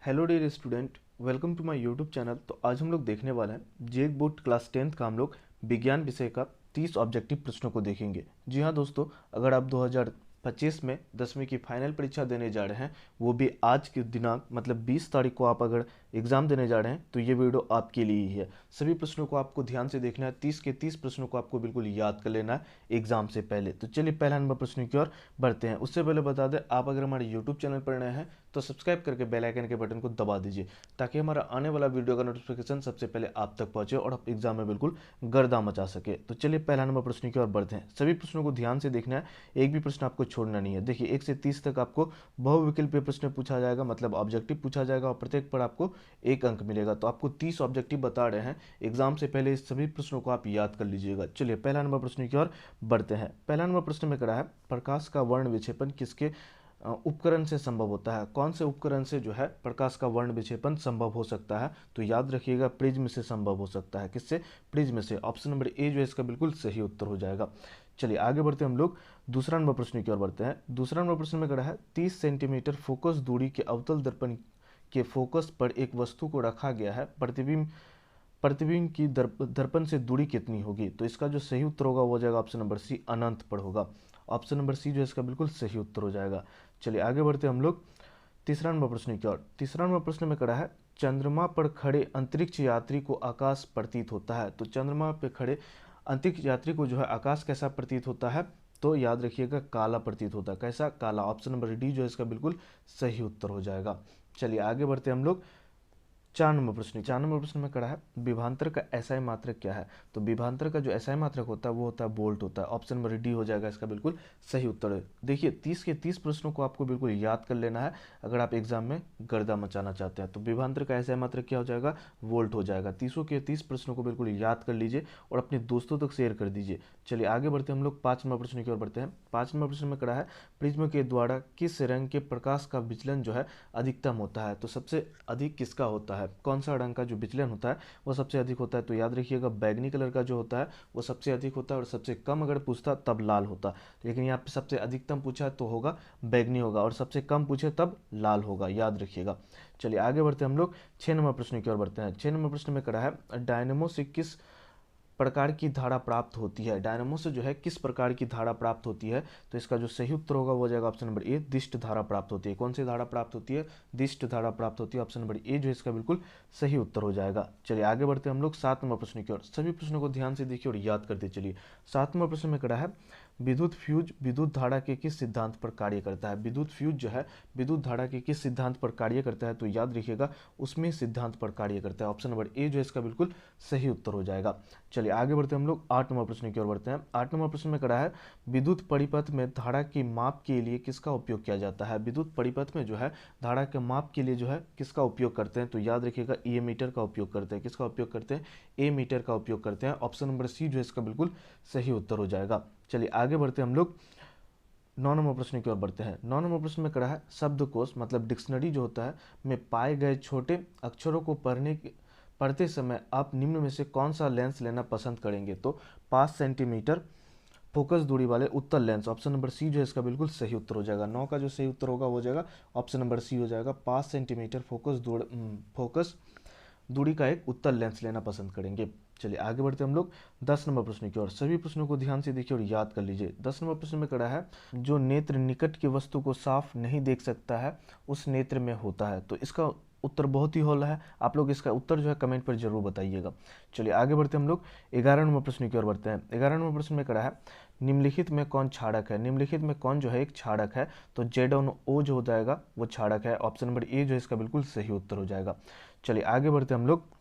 Hello dear student, welcome to my YouTube channel. तो आज हम लोग देखने वाले हैं जेक बोर्ड क्लास 10th का हम लोग विज्ञान विषय का 30 ऑब्जेक्टिव प्रश्नों को देखेंगे। जी हाँ दोस्तों, अगर आप 2025 में 10वीं की फाइनल परीक्षा देने जा रहे हैं, वो भी आज के दिनांक मतलब 20 तारीख को आप अगर एग्जाम देने जा रहे हैं, तो ये वीडियो आपके लिए ही है। सभी प्रश्नों को आपको ध्यान से देखना है, 30 के 30 प्रश्नों को आपको बिल्कुल याद कर लेना है एग्जाम से पहले। तो चलिए पहला नंबर प्रश्न की ओर बढ़ते हैं। उससे पहले बता दें, आप अगर हमारे यूट्यूब चैनल पर नए हैं तो सब्सक्राइब करके बेल आइकन के बटन को दबा दीजिए, ताकि हमारा आने वाला वीडियो का नोटिफिकेशन सबसे पहले आप तक पहुंचे और आप एग्जाम में बिल्कुल गर्दा मचा सके। तो चलिए पहला नंबर प्रश्न की ओर बढ़ते हैं। सभी प्रश्नों को ध्यान से देखना है, एक भी प्रश्न आपको छोड़ना नहीं है। देखिए 1 से 30 तक आपको बहुविकल्पीय प्रश्न पूछा जाएगा, मतलब ऑब्जेक्टिव पूछा जाएगा और प्रत्येक पर आपको 1 अंक मिलेगा। तो आपको 30 ऑब्जेक्टिव बता रहे हैं एग्जाम से पहले, इस सभी प्रश्नों को आप याद कर लीजिएगा। चलिए पहला नंबर प्रश्न की ओर बढ़ते हैं। पहला नंबर प्रश्न में करा है, प्रकाश का वर्ण विक्षेपण किसके उपकरण से संभव होता है? कौन से उपकरण से जो है प्रकाश का वर्ण विक्षेपण संभव हो सकता है? तो याद रखिएगा, प्रिज्म से संभव हो सकता है। किससे? प्रिज्म से। ऑप्शन नंबर ए जो है इसका बिल्कुल सही उत्तर हो जाएगा। चलिए आगे बढ़ते हम लोग दूसरा नंबर प्रश्न की ओर बढ़ते हैं। दूसरा नंबर प्रश्न में करा है, 30 सेंटीमीटर फोकस दूरी के अवतल दर्पण के फोकस पर एक वस्तु को रखा गया है, प्रतिबिंब प्रतिबिंब की दर्पण से दूरी कितनी होगी? तो इसका जो सही उत्तर होगा वो हो जाएगा ऑप्शन नंबर सी, अनंत पर होगा। ऑप्शन नंबर सी जो है इसका बिल्कुल सही उत्तर हो जाएगा। चलिए आगे बढ़ते हम लोग तीसरा नंबर प्रश्न की ओर। तीसरा नंबर प्रश्न में करा है, चंद्रमा पर खड़े अंतरिक्ष यात्री को आकाश प्रतीत होता है। तो चंद्रमा पर खड़े अंतरिक्ष यात्री को जो है आकाश कैसा प्रतीत होता है? तो याद रखिएगा, काला प्रतीत होता है। कैसा? काला। ऑप्शन नंबर डी जो है इसका बिल्कुल सही उत्तर हो जाएगा। चलिए आगे बढ़ते हम लोग 4 नंबर प्रश्न में करा है, विभवांतर का एसआई मात्रक क्या है? तो विभवांतर का जो एसआई मात्रक होता है वो होता है वोल्ट होता है। ऑप्शन नंबर डी हो जाएगा इसका बिल्कुल सही उत्तर है। देखिए 30 के 30 प्रश्नों को आपको बिल्कुल याद कर लेना है अगर आप एग्जाम में गर्दा मचाना चाहते हैं। तो विभवांतर का एसआई मात्रक क्या हो जाएगा? वोल्ट हो जाएगा। 30 के 30 प्रश्नों को बिल्कुल याद कर लीजिए और अपने दोस्तों तक शेयर कर दीजिए। चलिए आगे बढ़ते हम लोग 5 नंबर प्रश्न की ओर बढ़ते हैं। 5 नंबर प्रश्न में करा है, प्रिज्म के द्वारा किस रंग के प्रकाश का विचलन जो है अधिकतम होता है? तो सबसे अधिक किसका होता है? कौन सा रंग का जो विचलन होता है वो सबसे अधिक होता है? तो याद रखिएगा, बैगनी कलर का जो होता है वो सबसे अधिक होता है, और सबसे कम अगर पूछता तब लाल होता। लेकिन यहाँ पे सबसे अधिकतम पूछा तो होगा बैगनी होगा, और सबसे कम पूछे तब लाल होगा, याद रखिएगा। चलिए आगे बढ़ते हम लोग 6 नंबर प्रश्न की ओर बढ़ते हैं। 6 नंबर प्रश्न में करा है, डायनेमो से किस प्रकार की धारा प्राप्त होती है? डायनामो से जो है किस प्रकार की धारा प्राप्त होती है? तो इसका जो सही उत्तर होगा वो हो जाएगा ऑप्शन नंबर ए, दिष्ट धारा प्राप्त होती है। कौन सी धारा प्राप्त होती है? दिष्ट धारा प्राप्त होती है। ऑप्शन नंबर ए जो है इसका बिल्कुल सही उत्तर हो जाएगा। चलिए आगे बढ़ते हम लोग 7 नंबर प्रश्न की ओर। सभी प्रश्नों को ध्यान से देखिए और याद करते चलिए। 7 नंबर प्रश्न में करा है, विद्युत फ्यूज विद्युत धारा के किस सिद्धांत पर कार्य करता है? विद्युत फ्यूज जो है विद्युत धारा के किस सिद्धांत पर कार्य करता है? तो याद रखिएगा, उसमें सिद्धांत पर कार्य करता है। ऑप्शन नंबर ए जो है इसका बिल्कुल सही उत्तर हो जाएगा। चलिए आगे बढ़ते हम लोग 8 नंबर प्रश्न की ओर बढ़ते हैं। 8 नंबर प्रश्न में करा है, विद्युत परिपथ में धारा की माप के लिए किसका उपयोग किया जाता है? विद्युत परिपथ में जो है धारा के माप के लिए जो है किसका उपयोग करते हैं? तो याद रखिएगा, ए मीटर का उपयोग करते हैं। किसका उपयोग करते हैं? ए मीटर का उपयोग करते हैं। ऑप्शन नंबर सी जो है इसका बिल्कुल सही उत्तर हो जाएगा। चलिए आगे बढ़ते हम लोग 9 नंबर प्रश्न की ओर बढ़ते हैं। 9 नंबर प्रश्न में करा है, शब्दकोश मतलब डिक्शनरी जो होता है में पाए गए छोटे अक्षरों को पढ़ते समय आप निम्न में से कौन सा लेंस लेना पसंद करेंगे? तो 5 सेंटीमीटर फोकस दूरी वाले उत्तल लेंस। ऑप्शन नंबर सी जो है इसका बिल्कुल सही उत्तर हो जाएगा। 9 का जो सही उत्तर होगा वो हो जाएगा ऑप्शन नंबर सी हो जाएगा, 5 सेंटीमीटर फोकस दूरी का एक उत्तल लेंस लेना पसंद करेंगे। चलिए आगे बढ़ते हम लोग 10 नंबर प्रश्न की ओर। सभी प्रश्नों को ध्यान से देखिए और याद कर लीजिए। 10 नंबर प्रश्न में कड़ा है, जो नेत्र निकट की वस्तु को साफ नहीं देख सकता है उस नेत्र में होता है। तो इसका उत्तर बहुत ही होला है। आप लोग इसका उत्तर जो है कमेंट पर जरूर बताइएगा। चलिए आगे बढ़ते हम लोग 11 नंबर प्रश्न की ओर बढ़ते हैं। 11 नंबर प्रश्न में कड़ा है, निम्नलिखित में कौन क्षारक है? निम्नलिखित में कौन जो है एक क्षारक है? तो ZnO जो हो जाएगा वो क्षारक है। ऑप्शन नंबर ए जो है इसका बिल्कुल सही उत्तर हो जाएगा। चलिए आगे बढ़ते हम लोग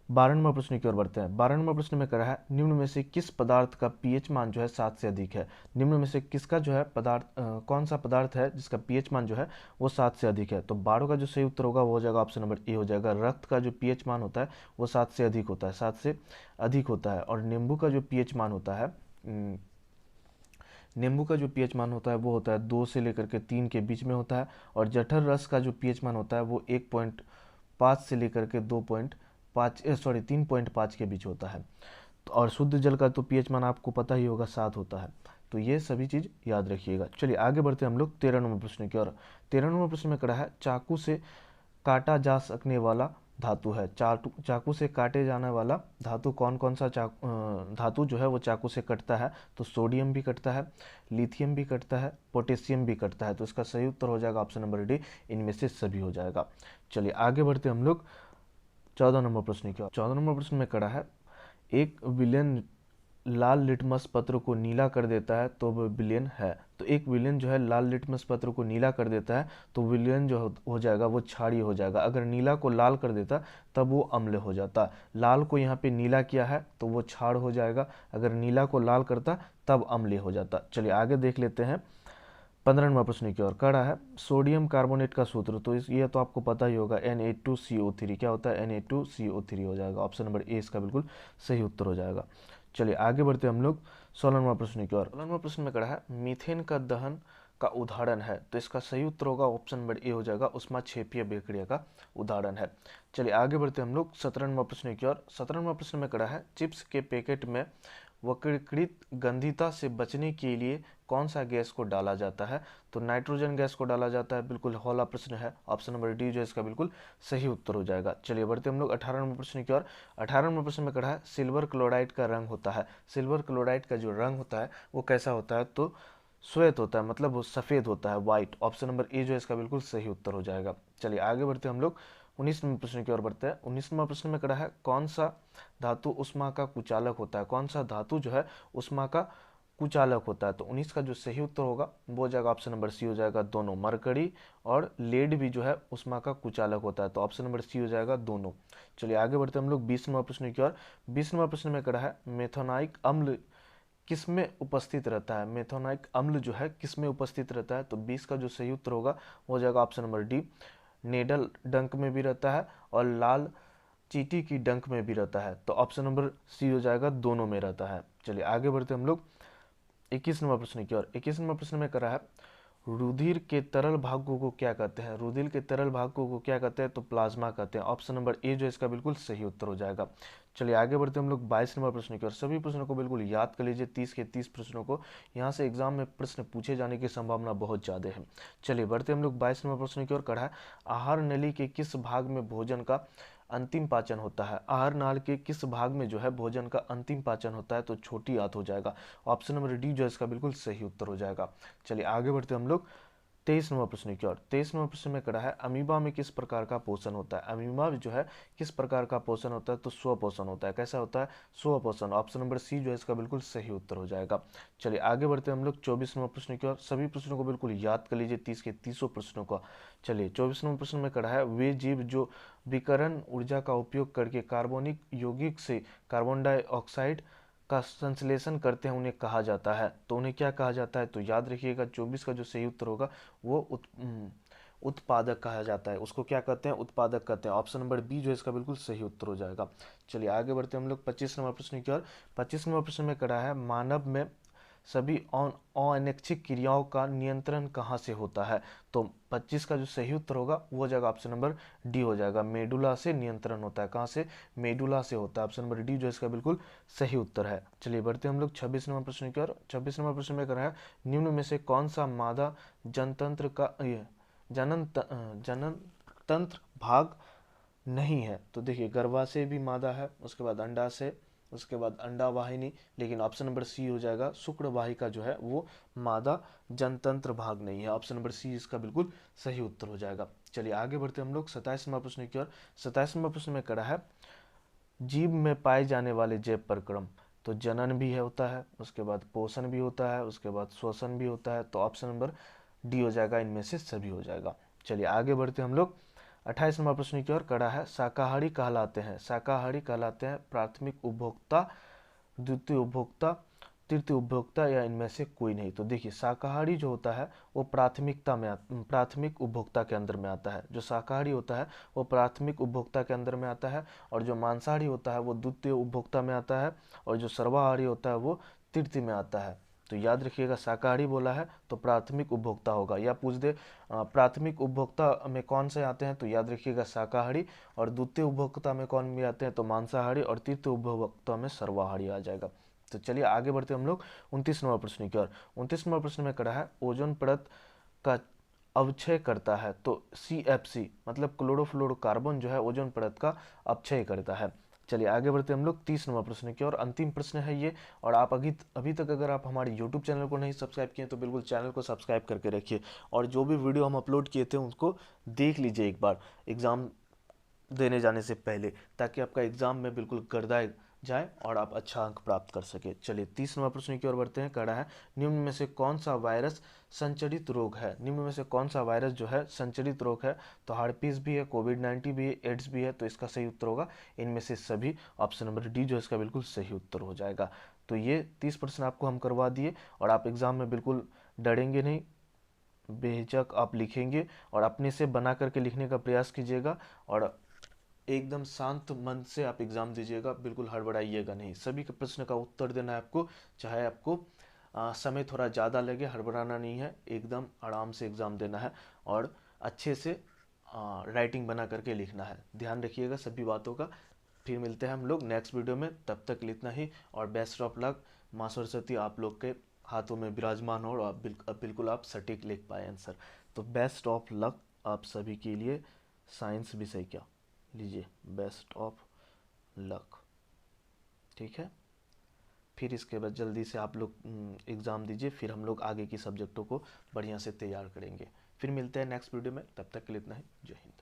12 नंबर प्रश्न की ओर बढ़ते हैं। 12 नंबर प्रश्न में करा है, निम्न में से किस पदार्थ का पीएच मान जो है 7 से अधिक है? निम्न में से किसका जो है कौन सा पदार्थ है जिसका पीएच मान जो है वो 7 से अधिक है? तो 12 का जो सही उत्तर होगा वो हो जाएगा ऑप्शन नंबर ए हो जाएगा, रक्त का जो पीएच मान होता है वो 7 से अधिक होता है। 7 से अधिक होता है। और नींबू का जो पीएच मान होता है नींबू का जो पीएच मान होता है वो होता है 2 से लेकर के 3 के बीच में होता है। और जठर रस का जो पीएच मान होता है वो 1.5 से लेकर के 3.5 के बीच होता है। तो और शुद्ध जल का तो पीएच मान आपको पता ही होगा 7 होता है। तो ये सभी चीज़ याद रखिएगा। चलिए आगे बढ़ते हैं हम लोग 13 नंबर प्रश्न की ओर। 13 नंबर प्रश्न में करा है, चाकू से काटा जा सकने वाला धातु है। चाकू से काटे जाने वाला धातु कौन कौन सा धातु जो है वो चाकू से कटता है? तो सोडियम भी कटता है, लिथियम भी कटता है, पोटेशियम भी कटता है। तो इसका सही उत्तर हो जाएगा ऑप्शन नंबर डी, इनमें से सभी हो जाएगा। चलिए आगे बढ़ते हम लोग 14 नंबर प्रश्न की ओर। 14 नंबर प्रश्न में कड़ा है, एक विलेन लाल लिटमस पत्र को नीला कर देता है तो वह विलेन है। तो एक विलेन जो है लाल लिटमस पत्र को नीला कर देता है तो विलेन जो हो जाएगा वो क्षारीय हो जाएगा। अगर नीला को लाल कर देता तब वो अम्ल हो जाता। लाल को यहाँ पे नीला किया है तो वो क्षार हो जाएगा। अगर नीला को लाल करता तब अम्लीय हो जाता। चलिए आगे देख लेते हैं 15 नंबर प्रश्न की ओर। कड़ा है, सोडियम कार्बोनेट का सूत्र, तो ये तो आपको पता ही होगा, Na2CO3। क्या होता है? Na2CO3 हो जाएगा। ऑप्शन नंबर ए इसका बिल्कुल सही उत्तर हो जाएगा। चलिए आगे बढ़ते हम लोग 16 नंबर प्रश्न की ओर। 16 नंबर प्रश्न में कड़ा है, मीथेन का दहन का उदाहरण है। तो इसका सही उत्तर होगा ऑप्शन नंबर ए हो जाएगा, उष्माक्षेपीय अभिक्रिया का उदाहरण है। चलिए आगे बढ़ते हम लोग 17 नंबर प्रश्न की ओर। 17 नंबर प्रश्न में कड़ा है, चिप्स के पैकेट में वक्रीकृत गंधिता से बचने के लिए कौन सा गैस को डाला जाता है? तो नाइट्रोजन गैस को डाला जाता है। बिल्कुल हौला प्रश्न है, ऑप्शन नंबर डी जो है इसका बिल्कुल सही उत्तर हो जाएगा। चलिए बढ़ते हम लोग 18 नंबर प्रश्न की ओर। 18 नंबर प्रश्न में कहा है, सिल्वर क्लोराइड का रंग होता है। सिल्वर क्लोराइड का जो रंग होता है वो कैसा होता है? तो श्वेत होता है, मतलब वो सफ़ेद होता है, व्हाइट। ऑप्शन नंबर ए जो है इसका बिल्कुल सही उत्तर हो जाएगा। चलिए आगे बढ़ते हम लोग 19 नंबर प्रश्न की ओर बढ़ते हैं। 19 नंबर प्रश्न में कहा है, कौन सा धातु उष्मा का कुचालक होता है? कौन सा धातु जो है उष्मा का कुचालक होता है? तो 19 का जो सही उत्तर होगा वो हो जाएगा ऑप्शन नंबर सी हो जाएगा, दोनों। मरकरी और लेड भी जो है उष्मा का कुचालक होता है। तो ऑप्शन नंबर सी हो जाएगा, दोनों। चलिए आगे बढ़ते हम लोग 20 नंबर प्रश्न की ओर। 20 नंबर प्रश्न में कहा है, मेथोनाइक अम्ल किस में उपस्थित रहता है? मेथोनाइक अम्ल जो है किस में उपस्थित रहता है? तो 20 का जो सही उत्तर होगा वो हो जाएगा ऑप्शन नंबर डी, नेडल डंक में भी रहता है और लाल चींटी की डंक में भी रहता है। तो ऑप्शन नंबर सी हो जाएगा, दोनों में रहता है। चलिए आगे बढ़ते हम लोग 21 नंबर प्रश्न की ओर। 21 नंबर प्रश्न में करा है, रुधिर के तरल भागों को क्या कहते हैं? रुधिर के तरल भागों को क्या कहते हैं? तो प्लाज्मा कहते हैं। ऑप्शन नंबर ए जो इसका बिल्कुल सही उत्तर हो जाएगा। चलिए आगे बढ़ते हम लोग 22 नंबर प्रश्न की ओर। सभी प्रश्नों को बिल्कुल याद कर लीजिए, 30 के 30 प्रश्नों को। यहाँ से एग्जाम में प्रश्न पूछे जाने की संभावना बहुत ज़्यादा है। चलिए बढ़ते हम लोग 22 नंबर प्रश्न की ओर। कड़ा है, आहार नली के किस भाग में भोजन का अंतिम पाचन होता है? आहार नाल के किस भाग में जो है भोजन का अंतिम पाचन होता है? तो छोटी आंत हो जाएगा। ऑप्शन नंबर डी जो है इसका बिल्कुल सही उत्तर हो जाएगा। चलिए आगे बढ़ते हम लोग 23 नंबर प्रश्न की ओर। 23 नंबर प्रश्न में कड़ा है, अमीबा में किस प्रकार का पोषण होता है? अमीबा जो है किस प्रकार का पोषण होता है? तो स्वपोषण होता है। कैसा होता है? स्वपोषण। ऑप्शन नंबर सी जो है इसका बिल्कुल सही उत्तर हो जाएगा। चलिए आगे बढ़ते हम लोग 24 नंबर प्रश्न की ओर। सभी प्रश्नों को बिल्कुल याद कर लीजिए, 30 के 30 प्रश्नों का। चलिए 24 नंबर प्रश्न में कड़ा है, वे जीव जो विकिरण ऊर्जा का उपयोग करके कार्बनिक यौगिक से कार्बन डाइऑक्साइड का संश्लेषण करते हैं उन्हें कहा जाता है। तो उन्हें क्या कहा जाता है? तो याद रखिएगा 24 का जो सही उत्तर होगा वो उत्पादक कहा जाता है। उसको क्या कहते हैं? उत्पादक कहते हैं। ऑप्शन नंबर बी जो है इसका बिल्कुल सही उत्तर हो जाएगा। चलिए आगे बढ़ते हैं हम लोग 25 नंबर प्रश्न की ओर। 25 नंबर प्रश्न में कड़ा है, मानव में सभी अनैच्छिक क्रियाओं का नियंत्रण कहाँ से होता है? तो 25 का जो सही उत्तर होगा वो हो जाएगा ऑप्शन नंबर डी हो जाएगा, मेडुला से नियंत्रण होता है। कहाँ से? मेडुला से होता है। ऑप्शन नंबर डी जो इसका बिल्कुल सही उत्तर है। चलिए बढ़ते हम लोग 26 नंबर प्रश्न की ओर। 26 नंबर प्रश्न में कर रहा है, निम्न में से कौन सा मादा जनतंत्र का जनन तंत्र भाग नहीं है? तो देखिए, गर्भाशय भी मादा है, उसके बाद अंडाशय, उसके बाद अंडा वाहिनी, लेकिन ऑप्शन नंबर सी हो जाएगा, शुक्र वाहिका जो है वो मादा जनतंत्र भाग नहीं है। ऑप्शन नंबर सी इसका बिल्कुल सही उत्तर हो जाएगा। चलिए आगे बढ़ते हम लोग 27 नंबर प्रश्न की ओर। 27 नंबर प्रश्न में कड़ा है, जीव में पाए जाने वाले जैव प्रक्रम। तो जनन भी है होता है, उसके बाद पोषण भी होता है, उसके बाद श्वसन भी होता है। तो ऑप्शन नंबर डी हो जाएगा, इनमें से सभी हो जाएगा। चलिए आगे बढ़ते हम लोग 28 नंबर प्रश्न की ओर। कड़ा है, शाकाहारी कहलाते हैं, शाकाहारी कहलाते हैं प्राथमिक उपभोक्ता, द्वितीय उपभोक्ता, तृतीय उपभोक्ता या इनमें से कोई नहीं? तो देखिए, शाकाहारी जो होता है वो प्राथमिक उपभोक्ता के अंदर में आता है। जो शाकाहारी होता है वो प्राथमिक उपभोक्ता के अंदर में आता है, और जो मांसाहारी होता है वो द्वितीय उपभोक्ता में आता है, और जो सर्वाहारी होता है वो तृतीय में आता है। तो याद रखिएगा, शाकाहारी बोला है तो प्राथमिक उपभोक्ता होगा। या पूछ दे प्राथमिक उपभोक्ता में कौन से आते हैं, तो याद रखिएगा शाकाहारी, और द्वितीय उपभोक्ता में कौन भी आते हैं तो मांसाहारी, और तृतीय उपभोक्ता में सर्वाहारी आ जाएगा। तो चलिए आगे बढ़ते हम लोग 29 नंबर प्रश्न की ओर। 29 नंबर प्रश्न में करा है, ओजोन परत का अवक्षय करता है, तो CFC मतलब क्लोरोफ्लोरोकार्बन जो है ओजोन परत का अपक्षय करता है। चलिए आगे बढ़ते हैं हम लोग 30 नंबर प्रश्न की और अंतिम प्रश्न है ये। और आप अभी तक अगर आप हमारे यूट्यूब चैनल को नहीं सब्सक्राइब किए तो बिल्कुल चैनल को सब्सक्राइब करके रखिए, और जो भी वीडियो हम अपलोड किए थे उसको देख लीजिए एक बार एग्ज़ाम देने जाने से पहले, ताकि आपका एग्जाम में बिल्कुल गर्दा जाए और आप अच्छा अंक प्राप्त कर सके। चलिए 30 नंबर प्रश्न की ओर बढ़ते हैं। कड़ा है, निम्न में से कौन सा वायरस संचरित रोग है? निम्न में से कौन सा वायरस जो है संचरित रोग है? तो हार्पीस भी है, कोविड-19 भी है, एड्स भी है, तो इसका सही उत्तर होगा इनमें से सभी। ऑप्शन नंबर डी जो इसका बिल्कुल सही उत्तर हो जाएगा। तो ये 30 प्रश्न आपको हम करवा दिए और आप एग्जाम में बिल्कुल डरेंगे नहीं, बेहिचक आप लिखेंगे और अपने से बना करके लिखने का प्रयास कीजिएगा, और एकदम शांत मन से आप एग्जाम दीजिएगा, बिल्कुल हड़बड़ाइएगा नहीं। सभी के प्रश्न का उत्तर देना है आपको, चाहे आपको समय थोड़ा ज़्यादा लगे, हड़बड़ाना नहीं है, एकदम आराम से एग्ज़ाम देना है और अच्छे से राइटिंग बना करके लिखना है। ध्यान रखिएगा सभी बातों का। फिर मिलते हैं हम लोग नेक्स्ट वीडियो में, तब तक के लिए इतना ही और बेस्ट ऑफ लक। माँ सरस्वती आप लोग के हाथों में विराजमान हो और आप बिल्कुल आप सटीक लिख पाए आंसर। तो बेस्ट ऑफ लक आप सभी के लिए। साइंस विषय क्या लीजिए, बेस्ट ऑफ लक। ठीक है, फिर इसके बाद जल्दी से आप लोग एग्ज़ाम दीजिए, फिर हम लोग आगे की सब्जेक्टों को बढ़िया से तैयार करेंगे। फिर मिलते हैं नेक्स्ट वीडियो में, तब तक के लिए इतना ही। जय हिंद।